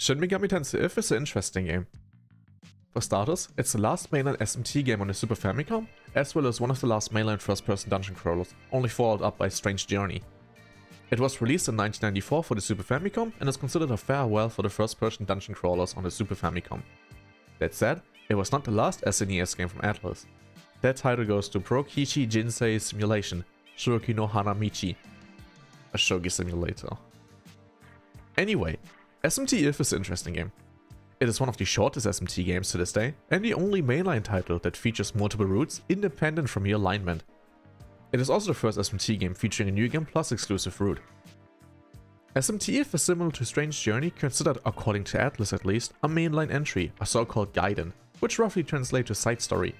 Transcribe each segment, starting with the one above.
Shin Megami Tensei If is an interesting game. For starters, it's the last mainline SMT game on the Super Famicom, as well as one of the last mainline first-person dungeon crawlers, only followed up by Strange Journey. It was released in 1994 for the Super Famicom and is considered a farewell for the first-person dungeon crawlers on the Super Famicom. That said, it was not the last SNES game from Atlus. That title goes to Pro Kishi Jinsei Simulation, Shogi no Hanamichi, a shogi simulator. Anyway, SMT If is an interesting game. It is one of the shortest SMT games to this day, and the only mainline title that features multiple routes independent from your alignment. It is also the first SMT game featuring a New Game Plus exclusive route. SMT If is similar to Strange Journey, considered, according to Atlus at least, a mainline entry, a so-called Gten, which roughly translates to side story.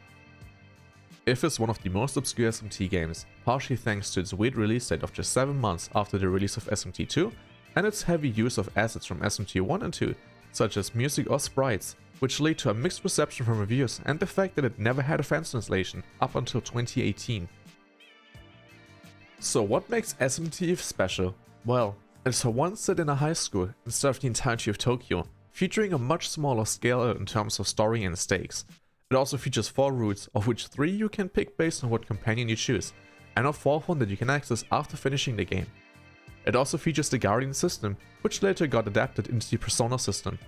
If is one of the most obscure SMT games, partially thanks to its weird release date of just 7 months after the release of SMT2, and its heavy use of assets from SMT1 and 2, such as music or sprites, which lead to a mixed reception from reviewers and the fact that it never had a fan translation up until 2018. So what makes SMT If special? Well, it's for one set in a high school instead of the entirety of Tokyo, featuring a much smaller scale in terms of story and stakes. It also features 4 routes, of which 3 you can pick based on what companion you choose, and a 4th one that you can access after finishing the game. It also features the Guardian system, which later got adapted into the Persona system.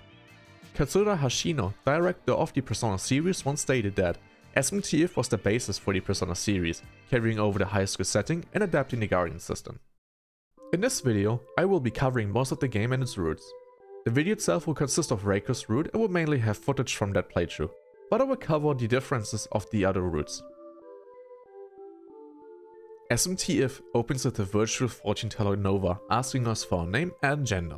Katsura Hashino, director of the Persona series, once stated that SMT If was the basis for the Persona series, carrying over the high school setting and adapting the Guardian system. In this video, I will be covering most of the game and its routes. The video itself will consist of Reiko's route and will mainly have footage from that playthrough, but I will cover the differences of the other routes. SMT If opens with a virtual fortune teller Nova asking us for our name and gender.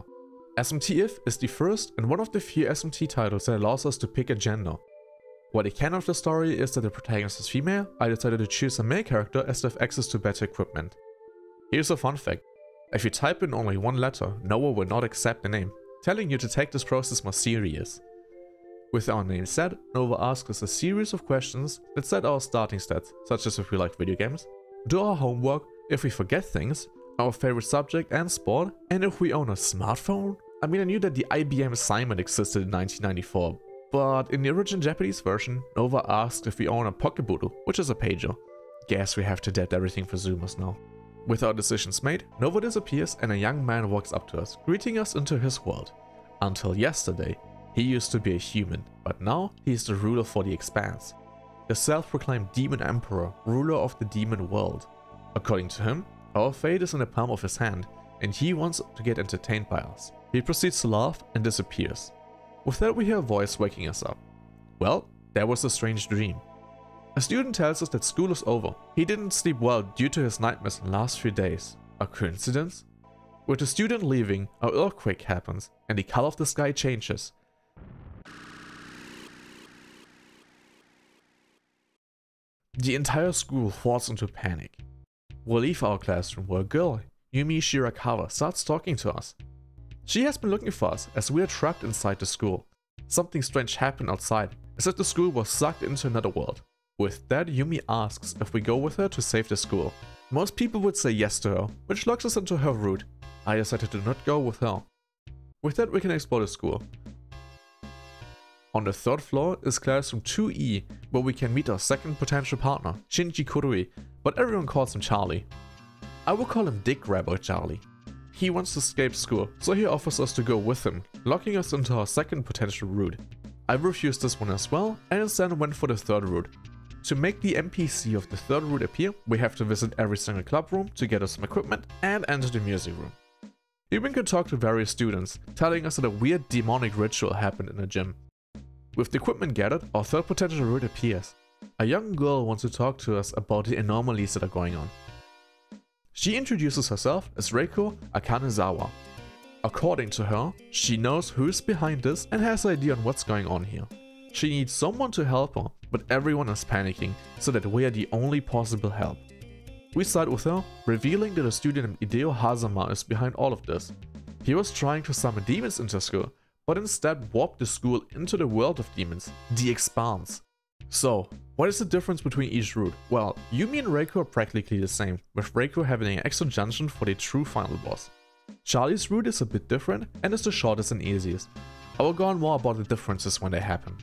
SMT If is the first and one of the few SMT titles that allows us to pick a gender. What I can of the story is that the protagonist is female. I decided to choose a male character as they have access to better equipment. Here's a fun fact. If you type in only one letter, Nova will not accept the name, telling you to take this process more serious. With our name set, Nova asks us a series of questions that set our starting stats, such as if we like video games, do our homework, if we forget things, our favorite subject and sport, and if we own a smartphone. I mean, I knew that the IBM assignment existed in 1994, but in the original Japanese version, Nova asked if we own a Pokeburu, which is a pager. Guess we have to adapt everything for Zoomers now. With our decisions made, Nova disappears and a young man walks up to us, greeting us into his world. Until yesterday, he used to be a human, but now he is the ruler for the Expanse. The self-proclaimed Demon Emperor, ruler of the demon world. According to him, our fate is in the palm of his hand, and he wants to get entertained by us. He proceeds to laugh and disappears. With that we hear a voice waking us up. Well, that was a strange dream. A student tells us that school is over. He didn't sleep well due to his nightmares in the last few days. A coincidence? With the student leaving, an earthquake happens, and the color of the sky changes. The entire school falls into panic. We leave our classroom where a girl, Yumi Shirakawa, starts talking to us. She has been looking for us as we are trapped inside the school. Something strange happened outside, as if the school was sucked into another world. With that, Yumi asks if we go with her to save the school. Most people would say yes to her, which locks us into her route. I decided to not go with her. With that, we can explore the school. On the 3rd floor is classroom 2E, where we can meet our second potential partner, Shinji Kuroi, but everyone calls him Charlie. I will call him Dick Grabber Charlie. He wants to escape school, so he offers us to go with him, locking us into our second potential route. I refused this one as well, and instead went for the 3rd route. To make the NPC of the 3rd route appear, we have to visit every single club room to get us some equipment and enter the music room. Here we can talk to various students, telling us that a weird demonic ritual happened in the gym. With the equipment gathered, our 3rd potential route appears. A young girl wants to talk to us about the anomalies that are going on. She introduces herself as Reiko Akanezawa. According to her, she knows who is behind this and has an idea on what's going on here. She needs someone to help her, but everyone is panicking, so that we are the only possible help. We side with her, revealing that a student named Hideo Hazama is behind all of this. He was trying to summon demons into school, but instead warped the school into the world of demons, the Expanse. So, what is the difference between each route? Well, Yumi and Reiko are practically the same, with Reiko having an extra dungeon for the true final boss. Charlie's route is a bit different and is the shortest and easiest. I will go on more about the differences when they happen.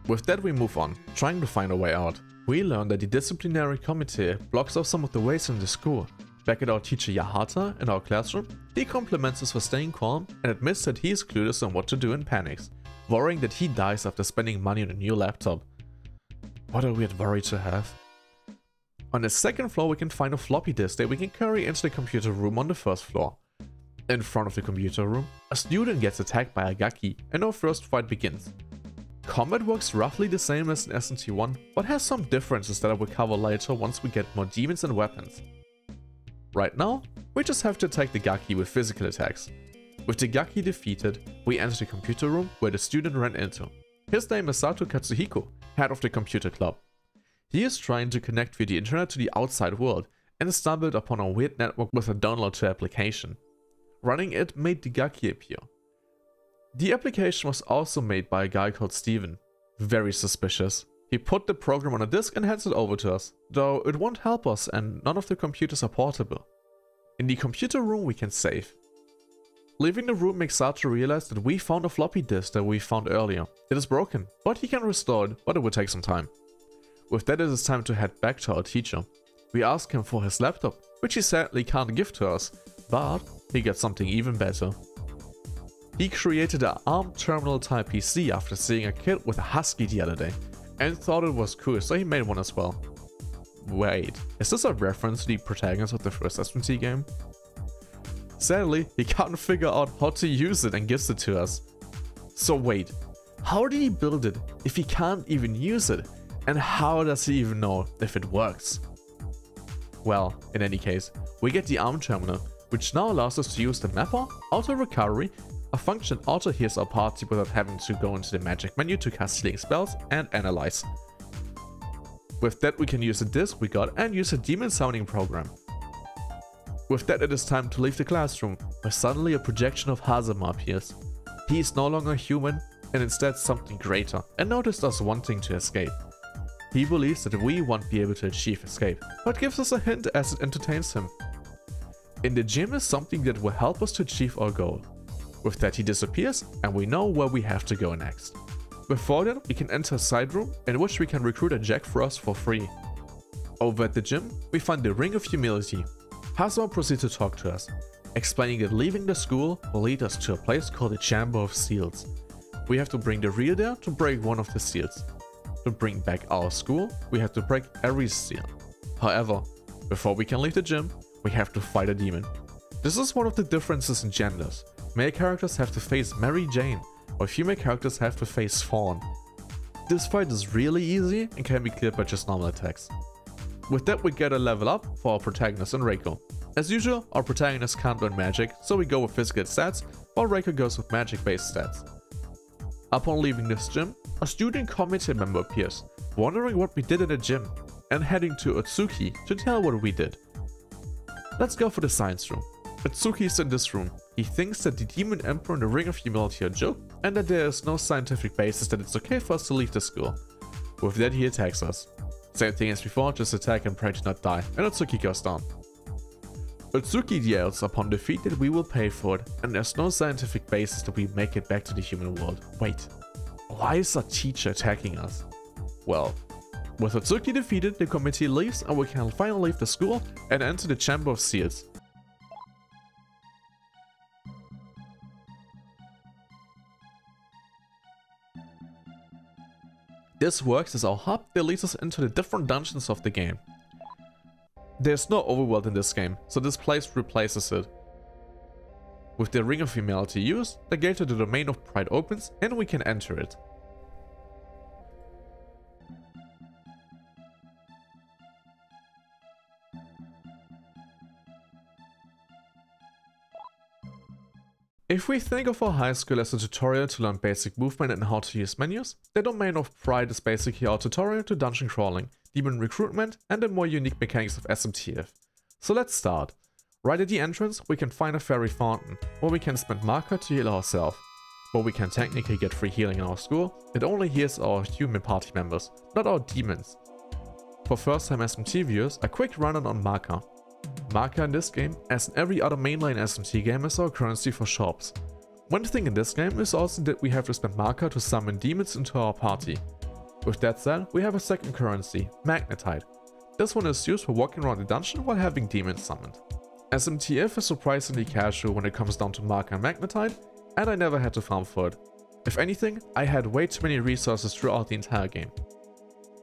With that we move on, trying to find a way out. We learn that the disciplinary committee blocks off some of the ways in the school. Back at our teacher Yahata in our classroom, he compliments us for staying calm and admits that he is clueless on what to do and panics, worrying that he dies after spending money on a new laptop. What a weird worry to have. On the second floor we can find a floppy disk that we can carry into the computer room on the first floor. In front of the computer room, a student gets attacked by a Gaki and our first fight begins. Combat works roughly the same as in SMT1, but has some differences that I will cover later once we get more demons and weapons. Right now, we just have to attack the Gaki with physical attacks. With the Gaki defeated, we enter the computer room where the student ran into. His name is Sato Katsuhiko, head of the computer club. He is trying to connect via the internet to the outside world and stumbled upon a weird network with a download to application. Running it made the Gaki appear. The application was also made by a guy called Steven. Very suspicious. He put the program on a disk and hands it over to us, though it won't help us and none of the computers are portable. In the computer room we can save. Leaving the room makes Sato realize that we found a floppy disk that we found earlier. It is broken, but he can restore it, but it will take some time. With that it is time to head back to our teacher. We ask him for his laptop, which he sadly can't give to us, but he gets something even better. He created an ARM terminal type PC after seeing a kid with a husky the other day, and thought it was cool, so he made one as well. Wait, is this a reference to the protagonist of the first SMT game? Sadly, he can't figure out how to use it and gives it to us. So wait, how did he build it if he can't even use it? And how does he even know if it works? Well, in any case, we get the ARM terminal, which now allows us to use the mapper, auto recovery, a function auto heals our party without having to go into the magic menu to cast healing spells and analyze. With that we can use the disk we got and use a demon summoning program. With that it is time to leave the classroom, where suddenly a projection of Hazama appears. He is no longer human and instead something greater and noticed us wanting to escape. He believes that we won't be able to achieve escape, but gives us a hint as it entertains him. In the gym is something that will help us to achieve our goal. With that he disappears and we know where we have to go next. Before that we can enter a side room in which we can recruit a Jack for us for free. Over at the gym we find the Ring of Humility. Hazama proceeds to talk to us, explaining that leaving the school will lead us to a place called the Chamber of Seals. We have to bring the reel there to break one of the seals. To bring back our school, we have to break every seal. However, before we can leave the gym, we have to fight a demon. This is one of the differences in genders. Male characters have to face Mary Jane, while female characters have to face Fawn. This fight is really easy and can be cleared by just normal attacks. With that we get a level up for our protagonist and Reiko. As usual, our protagonist can't learn magic, so we go with physical stats, while Reiko goes with magic based stats. Upon leaving this gym, a student committee member appears, wondering what we did in the gym, and heading to Otsuki to tell what we did. Let's go for the science room. Otsuki is in this room. He thinks that the Demon Emperor and the Ring of Humility are a joke, and that there is no scientific basis that it's okay for us to leave the school. With that he attacks us. Same thing as before, just attack and pray to not die, and Otsuki goes down. Otsuki yells upon defeat that we will pay for it, and there's no scientific basis that we make it back to the human world. Wait, why is our teacher attacking us? Well, with Otsuki defeated, the committee leaves and we can finally leave the school and enter the Chamber of Seals. This works as our hub that leads us into the different dungeons of the game. There's no overworld in this game, so this place replaces it. With the Ring of Humility used, the gate to the Domain of Pride opens and we can enter it. If we think of our high school as a tutorial to learn basic movement and how to use menus, the Domain of Pride is basically our tutorial to dungeon crawling, demon recruitment and the more unique mechanics of SMT If. So let's start. Right at the entrance we can find a fairy fountain, where we can spend marker to heal ourselves. While we can technically get free healing in our school, it only heals our human party members, not our demons. For first time SMT viewers, a quick run on marker. Marker in this game, as in every other mainline SMT game, is our currency for shops. One thing in this game is also that we have to spend marker to summon demons into our party. With that said, we have a second currency, Magnetite. This one is used for walking around the dungeon while having demons summoned. SMTF is surprisingly casual when it comes down to marker and Magnetite, and I never had to farm for it. If anything, I had way too many resources throughout the entire game.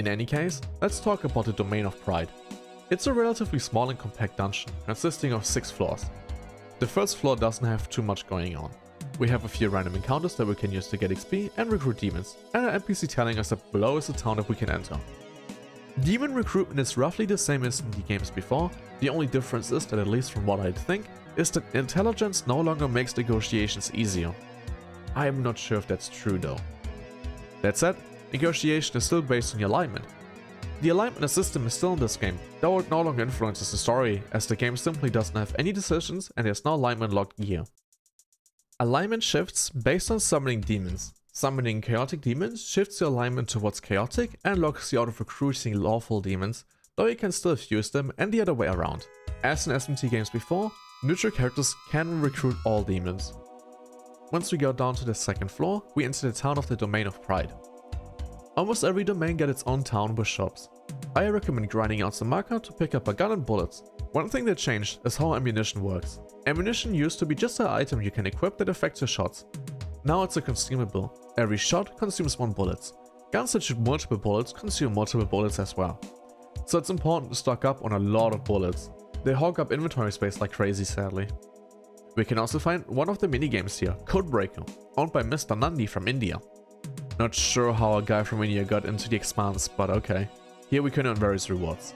In any case, let's talk about the Domain of Pride. It's a relatively small and compact dungeon, consisting of 6 floors. The first floor doesn't have too much going on. We have a few random encounters that we can use to get XP and recruit demons, and an NPC telling us that below is a town that we can enter. Demon recruitment is roughly the same as in the games before. The only difference is that, at least from what I think, is that intelligence no longer makes negotiations easier. I am not sure if that's true though. That said, negotiation is still based on your alignment. The alignment system is still in this game, though it no longer influences the story, as the game simply doesn't have any decisions and there's no alignment locked gear. Alignment shifts based on summoning demons. Summoning chaotic demons shifts your alignment towards chaotic and locks you out of recruiting lawful demons, though you can still fuse them and the other way around. As in SMT games before, neutral characters can recruit all demons. Once we go down to the second floor, we enter the town of the Domain of Pride. Almost every domain gets its own town with shops. I recommend grinding out some marker to pick up a gun and bullets. One thing that changed is how ammunition works. Ammunition used to be just an item you can equip that affects your shots. Now it's a consumable. Every shot consumes 1 bullet. Guns that shoot multiple bullets consume multiple bullets as well. So it's important to stock up on a lot of bullets. They hog up inventory space like crazy, sadly. We can also find one of the minigames here, Codebreaker, owned by Mr. Nandi from India. Not sure how a guy from India got into the Expanse, but okay. Here we can earn various rewards.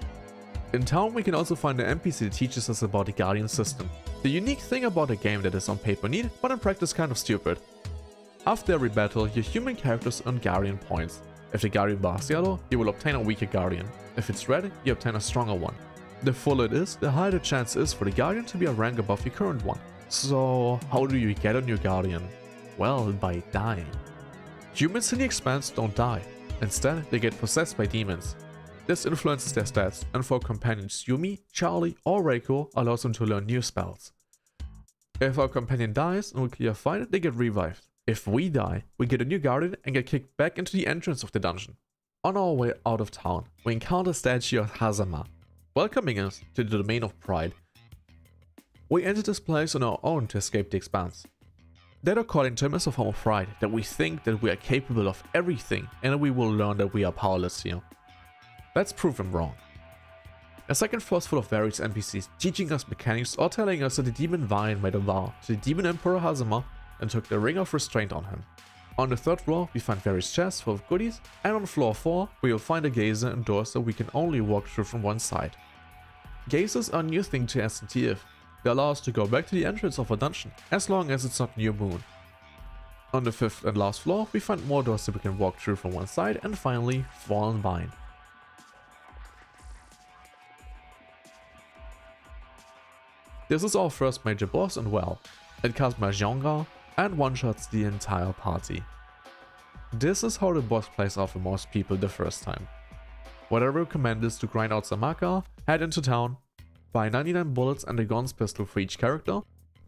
In town we can also find an NPC that teaches us about the Guardian system. The unique thing about a game that is on paper neat, but in practice kind of stupid. After every battle, your human characters earn Guardian points. If the Guardian bar is yellow, you will obtain a weaker Guardian. If it's red, you obtain a stronger one. The fuller it is, the higher the chance is for the Guardian to be a rank above your current one. So how do you get a new Guardian? Well, by dying. Humans in the Expanse don't die. Instead, they get possessed by demons. This influences their stats, and for companions Yumi, Charlie or Reiko allows them to learn new spells. If our companion dies and we clear a fight, they get revived. If we die, we get a new Guardian and get kicked back into the entrance of the dungeon. On our way out of town, we encounter a statue of Hazama, welcoming us to the Domain of Pride. We enter this place on our own to escape the Expanse. That according to him is a form of pride, that we think that we are capable of everything and that we will learn that we are powerless here. Let's prove him wrong. A second floor is full of various NPCs teaching us mechanics or telling us that the demon Vine made a vow to the demon Emperor Hazama and took the Ring of Restraint on him. On the third floor we find various chests full of goodies, and on floor 4 we will find a geyser and doors that we can only walk through from one side. Geysers are a new thing to SMTF. They allow us to go back to the entrance of a dungeon, as long as it's not new moon. On the 5th and last floor we find more doors that we can walk through from one side, and finally Fallen Vine. This is our first major boss, and well, it casts Mahjong and one-shots the entire party. This is how the boss plays out for most people the first time. What I recommend is to grind out some Maka, head into town, buy 99 bullets and a guns pistol for each character,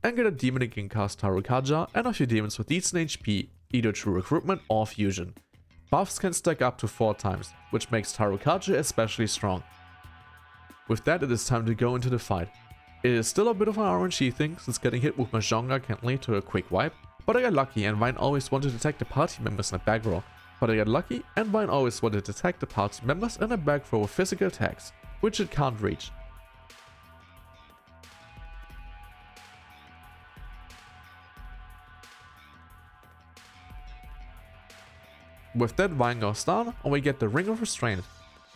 and get a demon that can cast Tarukaja and a few demons with decent HP, either through recruitment or fusion. Buffs can stack up to 4 times, which makes Tarukaja especially strong. With that, it is time to go into the fight. It is still a bit of an RNG thing, since getting hit with Mahjong can lead to a quick wipe, but I got lucky and Vine always wanted to attack the party members in a back row. With physical attacks, which it can't reach. With that, Vine goes down and we get the Ring of Restraint.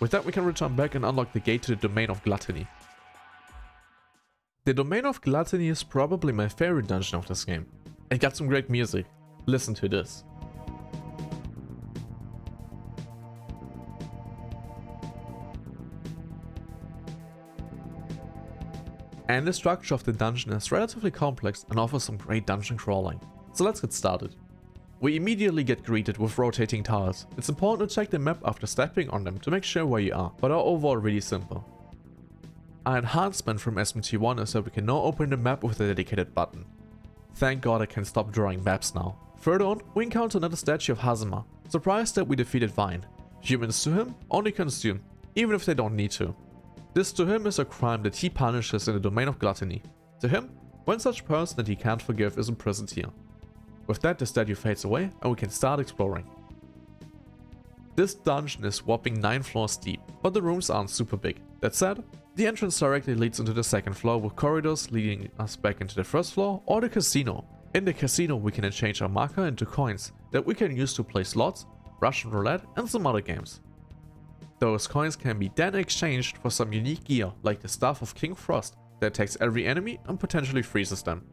With that we can return back and unlock the gate to the Domain of Gluttony. The Domain of Gluttony is probably my favorite dungeon of this game. It got some great music. Listen to this. And the structure of the dungeon is relatively complex and offers some great dungeon crawling. So let's get started. We immediately get greeted with rotating towers. It's important to check the map after stepping on them to make sure where you are, but are overall really simple. Our enhancement from SMT1 is that we can now open the map with a dedicated button. Thank god I can stop drawing maps now. Further on, we encounter another statue of Hazama. Surprised that we defeated Vine. Humans to him only consume, even if they don't need to. This to him is a crime that he punishes in the domain of gluttony. To him, one such person that he can't forgive is imprisoned here. With that, the statue fades away and we can start exploring. This dungeon is whopping 9 floors deep, but the rooms aren't super big. That said, the entrance directly leads into the second floor with corridors leading us back into the first floor or the casino. In the casino we can exchange our marker into coins that we can use to play slots, Russian roulette and some other games. Those coins can be then exchanged for some unique gear like the Staff of King Frost that attacks every enemy and potentially freezes them.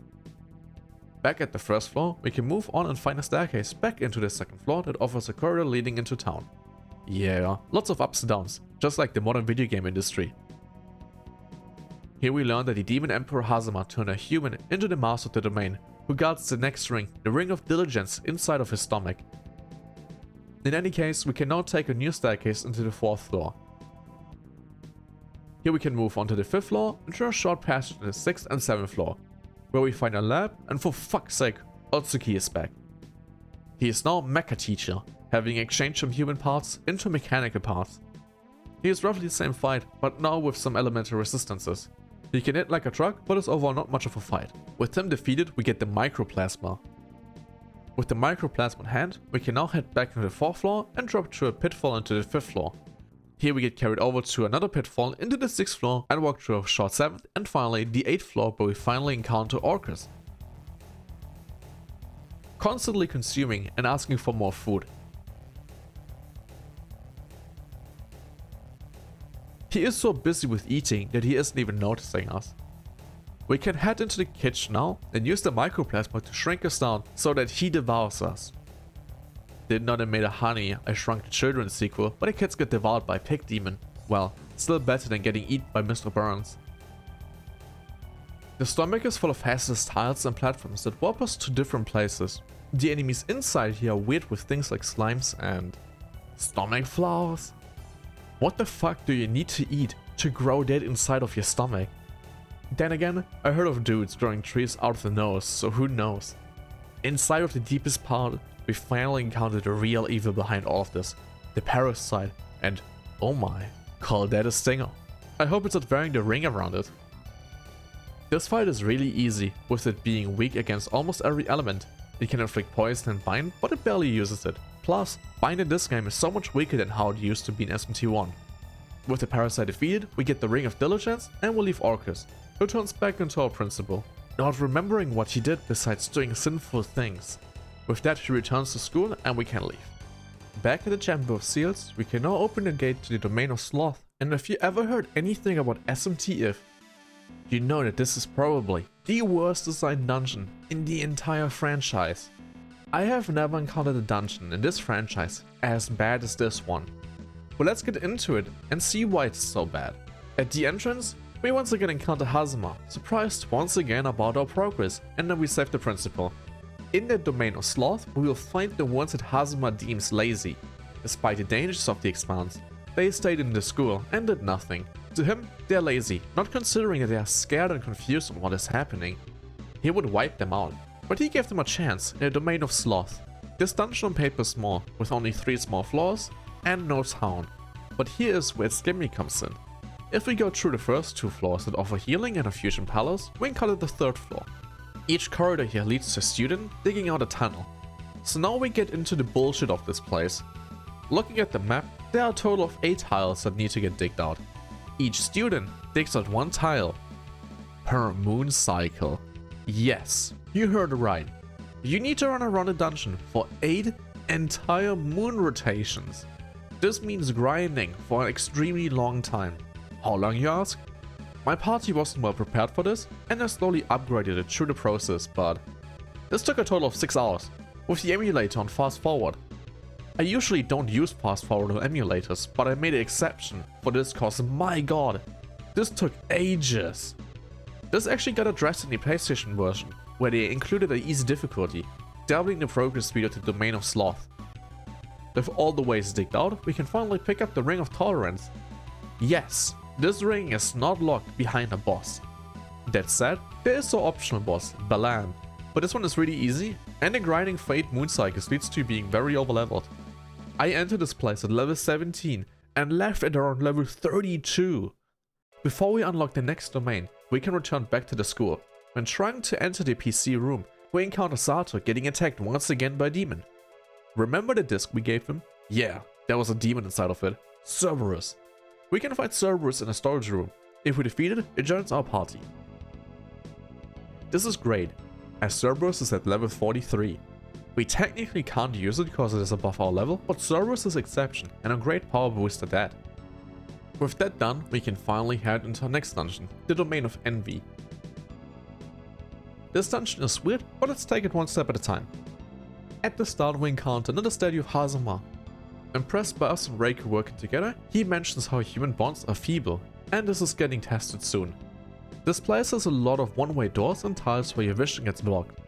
Back at the first floor, we can move on and find a staircase back into the second floor that offers a corridor leading into town. Yeah, lots of ups and downs, just like the modern video game industry. Here we learn that the Demon Emperor Hazama turned a human into the master of the domain, who guards the next ring, the Ring of Diligence, inside of his stomach. In any case, we can now take a new staircase into the 4th floor. Here we can move on to the 5th floor and through a short passage to the 6th and 7th floor, where we find a lab, and for fuck's sake, Otsuki is back. He is now Mecha Teacher, having exchanged from human parts into mechanical parts. He is roughly the same fight, but now with some elemental resistances. He can hit like a truck, but is overall not much of a fight. With him defeated, we get the Microplasma. With the Microplasma in hand, we can now head back into the 4th floor and drop through a pitfall into the 5th floor. Here we get carried over to another pitfall into the 6th floor and walk through a short 7th and finally the 8th floor where we finally encounter Orcus. Constantly consuming and asking for more food. He is so busy with eating that he isn't even noticing us. We can head into the kitchen now and use the Microplasma to shrink us down so that he devours us. Did not have made a Honey, I Shrunk the Children sequel, but the kids get devoured by Pig Demon. Well, still better than getting eaten by Mr. Burns. The stomach is full of hazardous tiles and platforms that warp us to different places. The enemies inside here are weird with things like slimes and stomach flowers. What the fuck do you need to eat to grow that inside of your stomach? Then again, I heard of dudes growing trees out of the nose, so who knows. Inside of the deepest part, we finally encountered the real evil behind all of this, the parasite, and oh my, call that a stinger. I hope it's not wearing the ring around it. This fight is really easy, with it being weak against almost every element. It can inflict poison and bind, but it barely uses it. Plus, bind in this game is so much weaker than how it used to be in SMT1. With the parasite defeated, we get the Ring of Diligence and we'll leave Orcus, who turns back into our principal, not remembering what he did besides doing sinful things. With that, he returns to school and we can leave. Back at the Chamber of Seals, we can now open the gate to the Domain of Sloth, and if you ever heard anything about SMT If, you know that this is probably the worst designed dungeon in the entire franchise. I have never encountered a dungeon in this franchise as bad as this one. But let's get into it and see why it's so bad. At the entrance, we once again encounter Hazama, surprised once again about our progress, and then we save the principal. In the Domain of Sloth, we will find the ones that Hazama deems lazy. Despite the dangers of the expanse, they stayed in the school and did nothing. To him, they're lazy, not considering that they are scared and confused on what is happening. He would wipe them out, but he gave them a chance in the Domain of Sloth. This dungeon on paper is small, with only 3 small floors and no town. But here is where its gimmick comes in. If we go through the first 2 floors that offer healing and a fusion palace, we can call it the 3rd floor. Each corridor here leads to a student digging out a tunnel. So now we get into the bullshit of this place. Looking at the map, there are a total of 8 tiles that need to get digged out. Each student digs out 1 tile per moon cycle. Yes, you heard it right. You need to run around a dungeon for 8 entire moon rotations. This means grinding for an extremely long time. How long, you ask? My party wasn't well prepared for this, and I slowly upgraded it through the process, but this took a total of 6 hours, with the emulator on fast forward. I usually don't use fast forward on emulators, but I made an exception for this cause my god, this took ages. This actually got addressed in the PlayStation version, where they included an easy difficulty, doubling the progress speed of the Domain of Sloth. With all the ways digged out, we can finally pick up the Ring of Tolerance. Yes, this ring is not locked behind a boss. That said, there is an optional boss, Balan, But this one is really easy, and in grinding Fate Moon Cycles leads to being very overleveled. I entered this place at level 17 and left at around level 32. Before we unlock the next domain, we can return back to the school. When trying to enter the PC room, we encounter Sato getting attacked once again by a demon. Remember the disc we gave him? Yeah, there was a demon inside of it. Cerberus. We can find Cerberus in a storage room. If we defeat it, it joins our party. This is great, as Cerberus is at level 43. We technically can't use it because it is above our level, but Cerberus is exception and a great power boost at that. With that done, we can finally head into our next dungeon, the Domain of Envy. This dungeon is weird, but let's take it one step at a time. At the start we encounter another statue of Hazama. Impressed by us and Reiko working together, he mentions how human bonds are feeble, and this is getting tested soon. This place has a lot of one-way doors and tiles where your vision gets blocked.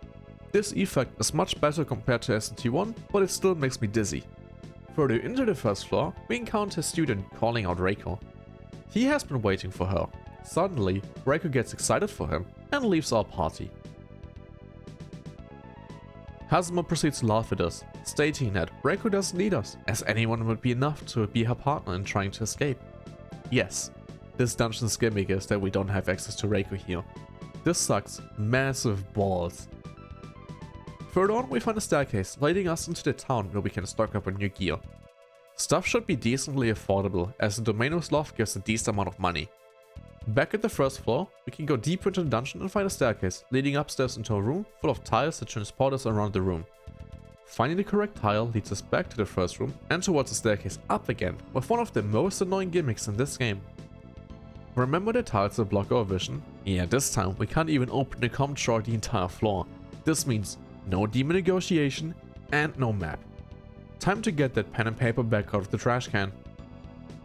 This effect is much better compared to SNT1, but it still makes me dizzy. Further into the first floor, we encounter a student calling out Reiko. He has been waiting for her. Suddenly, Reiko gets excited for him and leaves our party. Hazama proceeds to laugh at us, stating that Reiko doesn't need us, as anyone would be enough to be her partner in trying to escape. Yes, this dungeon's gimmick is that we don't have access to Reiko here. This sucks massive balls. Further on, we find a staircase leading us into the town where we can stock up on new gear. Stuff should be decently affordable, as the Domain of Love gives a decent amount of money. Back at the first floor, we can go deeper into the dungeon and find a staircase leading upstairs into a room full of tiles that transport us around the room. Finding the correct tile leads us back to the first room and towards the staircase up again, with one of the most annoying gimmicks in this game. Remember the tiles that block our vision? Yeah, this time we can't even open the comm chart the entire floor. This means no demon negotiation and no map. Time to get that pen and paper back out of the trash can.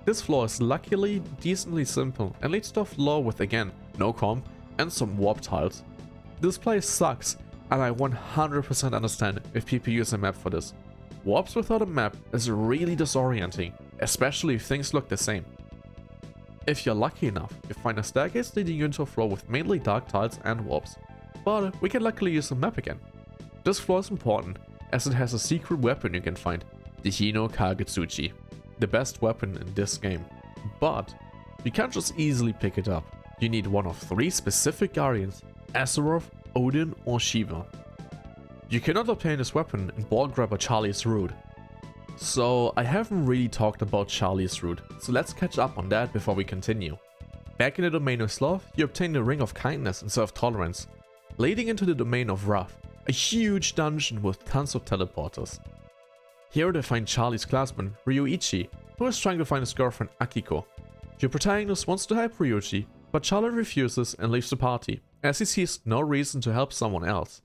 This floor is luckily decently simple and leads to a floor with again no comm and some warp tiles. This place sucks, and I 100% understand if people use a map for this. Warps without a map is really disorienting, especially if things look the same. If you're lucky enough, you find a staircase leading you into a floor with mainly dark tiles and warps, but we can luckily use a map again. This floor is important, as it has a secret weapon you can find, the Hino Kagetsuchi, the best weapon in this game. But you can't just easily pick it up. You need one of 3 specific guardians, Azeroth, Odin or Shiva. You cannot obtain this weapon in Ball Grabber Charlie's Route. So I haven't really talked about Charlie's Route, so let's catch up on that before we continue. Back in the Domain of Love, you obtain the Ring of Kindness and Self-Tolerance, leading into the Domain of Wrath, a huge dungeon with tons of teleporters. Here they find Charlie's classmate, Ryuichi, who is trying to find his girlfriend Akiko. Your protagonist wants to help Ryuichi, but Charlie refuses and leaves the party, as he sees no reason to help someone else.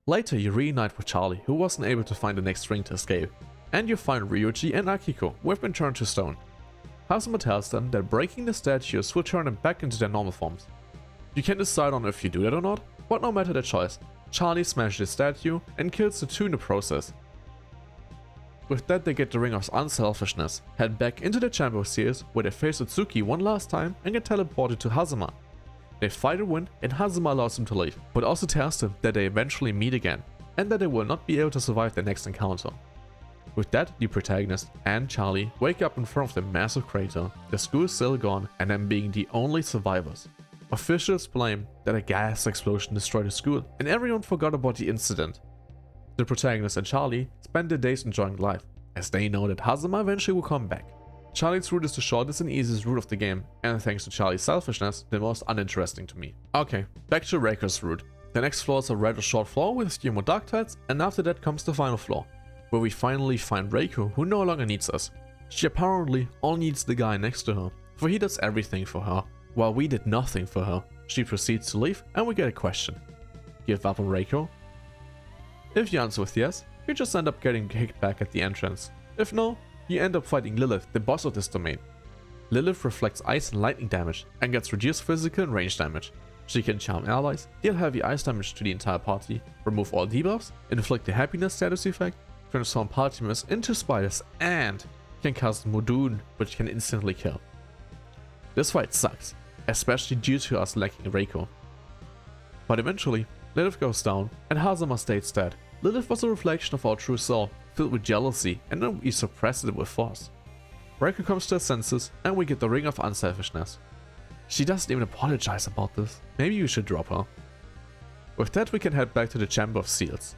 Later you reunite with Charlie, who wasn't able to find the next ring to escape, and you find Ryuichi and Akiko, who have been turned to stone. Hazama tells them that breaking the statues will turn them back into their normal forms. You can decide on if you do that or not, but no matter the choice, Charlie smashes the statue and kills the 2 in the process. With that they get the Ring of Unselfishness, head back into the Chamber of Seers where they face Utsuki one last time and get teleported to Hazama. They fight and win, and Hazama allows them to leave, but also tells them that they eventually meet again, and that they will not be able to survive their next encounter. With that, the protagonist and Charlie wake up in front of the massive crater, the school is still gone, and them being the only survivors. Officials blame that a gas explosion destroyed the school, and everyone forgot about the incident. The protagonist and Charlie spend their days enjoying life, as they know that Hazama eventually will come back. Charlie's route is the shortest and easiest route of the game, and thanks to Charlie's selfishness, the most uninteresting to me. Okay, back to Reiko's route. The next floor is a rather short floor with a few more dark tiles, and after that comes the final floor, where we finally find Reiko, who no longer needs us. She apparently only needs the guy next to her, for he does everything for her, while we did nothing for her. She proceeds to leave, and we get a question. Give up on Reiko? If you answer with yes, you just end up getting kicked back at the entrance. If no, you end up fighting Lilith, the boss of this domain. Lilith reflects ice and lightning damage and gets reduced physical and range damage. She can charm allies, deal heavy ice damage to the entire party, remove all debuffs, inflict the happiness status effect, transform party members into spiders, and can cast Mudun, which can instantly kill. This fight sucks, especially due to us lacking Reiko. But eventually, Lilith goes down, and Hazama states that Lilith was a reflection of our true soul, filled with jealousy, and then we suppressed it with force. Reiko comes to her senses, and we get the Ring of Unselfishness. She doesn't even apologize about this. Maybe we should drop her. With that, we can head back to the Chamber of Seals.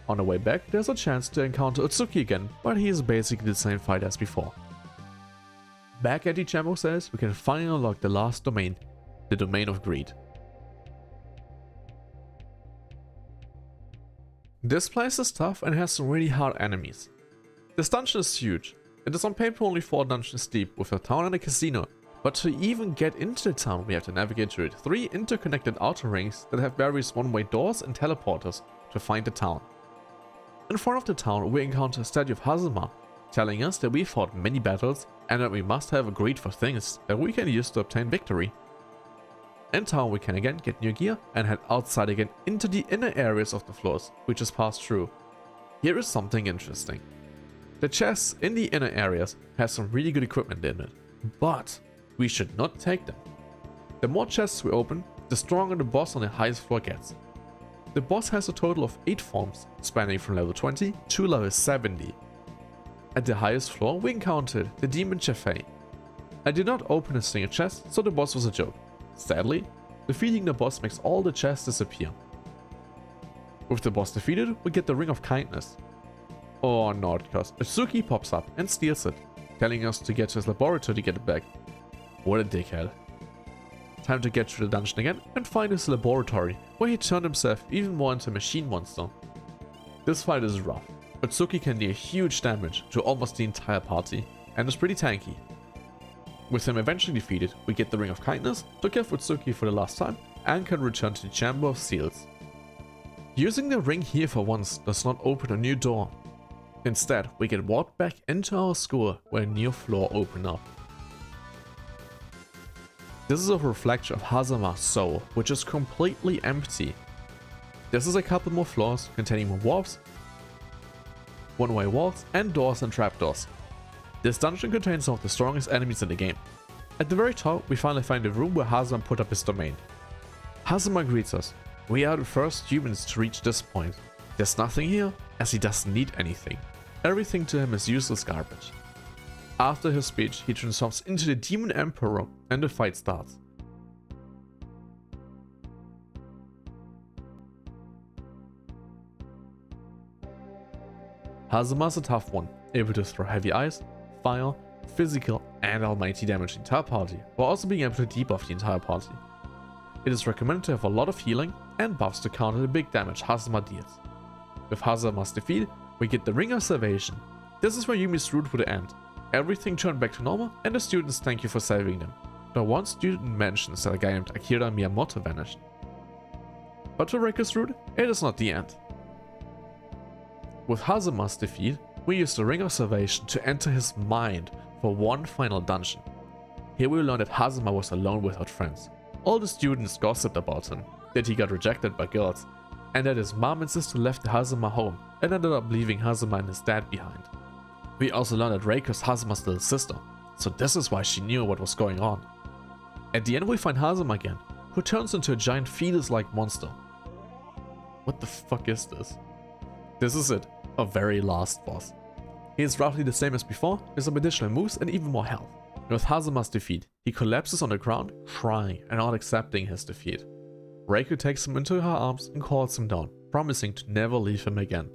On the way back, there's a chance to encounter Utsuki again, but he is basically the same fight as before. Back at the Chamber of Seals, we can finally unlock the last domain, the Domain of Greed. This place is tough and has some really hard enemies. This dungeon is huge. It is on paper only 4 dungeons deep with a town and a casino, but to even get into the town we have to navigate through 3 interconnected outer rings that have various one-way doors and teleporters to find the town. In front of the town we encounter a statue of Hazama, telling us that we fought many battles and that we must have agreed for things that we can use to obtain victory. In town we can again get new gear and head outside again into the inner areas of the floors we just passed through. Here is something interesting. The chests in the inner areas have some really good equipment in it, but we should not take them. The more chests we open, the stronger the boss on the highest floor gets. The boss has a total of 8 forms, spanning from level 20 to level 70. At the highest floor we encountered the Demon Cafe. I did not open a single chest, so the boss was a joke. Sadly, defeating the boss makes all the chests disappear. With the boss defeated, we get the Ring of Kindness. Or not, because Utsuki pops up and steals it, telling us to get to his laboratory to get it back. What a dickhead. Time to get to the dungeon again and find his laboratory, where he turned himself even more into a machine monster. This fight is rough. Utsuki can deal huge damage to almost the entire party, and is pretty tanky. With him eventually defeated, we get the Ring of Kindness to give Utsuki for the last time and can return to the Chamber of Seals. Using the ring here for once does not open a new door. Instead, we get walked back into our school where a new floor opened up. This is a reflection of Hazama's soul, which is completely empty. This is a couple more floors containing more warps, one-way walls, and doors and trapdoors. This dungeon contains some of the strongest enemies in the game. At the very top, we finally find the room where Hazama put up his domain. Hazama greets us. We are the first humans to reach this point. There's nothing here, as he doesn't need anything. Everything to him is useless garbage. After his speech, he transforms into the Demon Emperor and the fight starts. Hazama is a tough one, able to throw heavy ice, fire, physical and almighty damage to the entire party, while also being able to debuff the entire party. It is recommended to have a lot of healing and buffs to counter the big damage Hazama deals. With Hazama's defeat, we get the Ring of Salvation. This is where Yumi's route would end. Everything turned back to normal and the students thank you for saving them. Though one student mentions that a guy named Akira Miyamoto vanished. But to Reiko's route, it is not the end. With Hazama's defeat, we use the Ring of Salvation to enter his mind for one final dungeon. Here we learn that Hazama was alone without friends. All the students gossiped about him, that he got rejected by girls, and that his mom and sister left the Hazama home and ended up leaving Hazama and his dad behind. We also learn that Reiko is Hazama's little sister, so this is why she knew what was going on. At the end we find Hazama again, who turns into a giant fetus-like monster. What the fuck is this? This is it, a very last boss. He is roughly the same as before, with some additional moves and even more health. With Hazama's defeat, he collapses on the ground, crying and not accepting his defeat. Reiko takes him into her arms and calls him down, promising to never leave him again.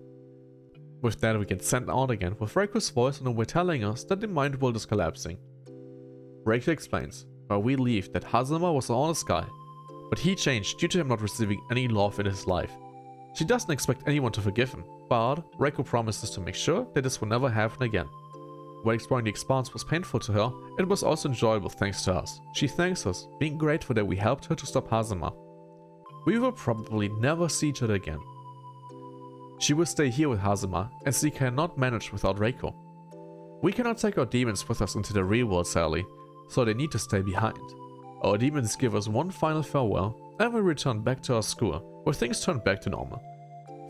With that we get sent out again with Reiko's voice and a way telling us that the mind world is collapsing. Reiko explains, where we leave, that Hazama was an honest guy, but he changed due to him not receiving any love in his life. She doesn't expect anyone to forgive him, but Reiko promises to make sure that this will never happen again. While exploring the expanse was painful to her, it was also enjoyable thanks to us. She thanks us, being grateful that we helped her to stop Hazama. We will probably never see each other again. She will stay here with Hazama, as she cannot manage without Reiko. We cannot take our demons with us into the real world sadly, so they need to stay behind. Our demons give us one final farewell, and we return back to our school, where things turn back to normal.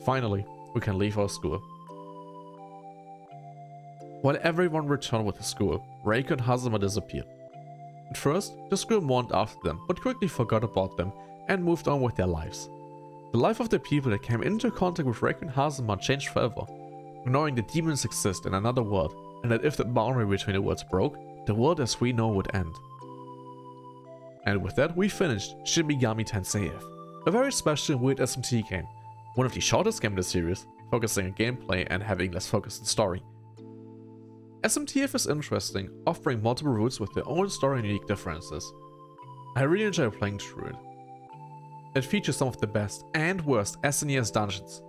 Finally, we can leave our school. While everyone returned with the school, Reiko and Hazama disappeared. At first, the school mourned after them, but quickly forgot about them and moved on with their lives. The life of the people that came into contact with Reiko and Hazama changed forever, knowing that demons exist in another world, and that if the boundary between the worlds broke, the world as we know would end. And with that, we finished Shin Megami Tensei If, a very special and weird SMT game, one of the shortest games in the series, focusing on gameplay and having less focus on story. SMTF is interesting, offering multiple routes with their own story and unique differences. I really enjoy playing through it. It features some of the best and worst SNES dungeons.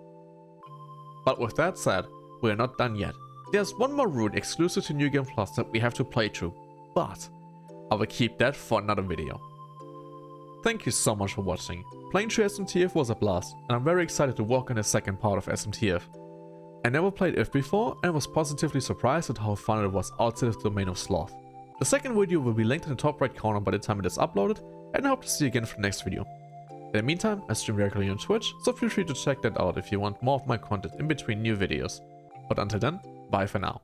But with that said, we are not done yet. There's one more route exclusive to New Game Plus that we have to play through, but I will keep that for another video. Thank you so much for watching. Playing through SMTF was a blast, and I'm very excited to work on the second part of SMTF. I never played If before and was positively surprised at how fun it was outside of the domain of sloth. The second video will be linked in the top right corner by the time it is uploaded, and I hope to see you again for the next video. In the meantime, I stream regularly on Twitch, so feel free to check that out if you want more of my content in between new videos. But until then, bye for now.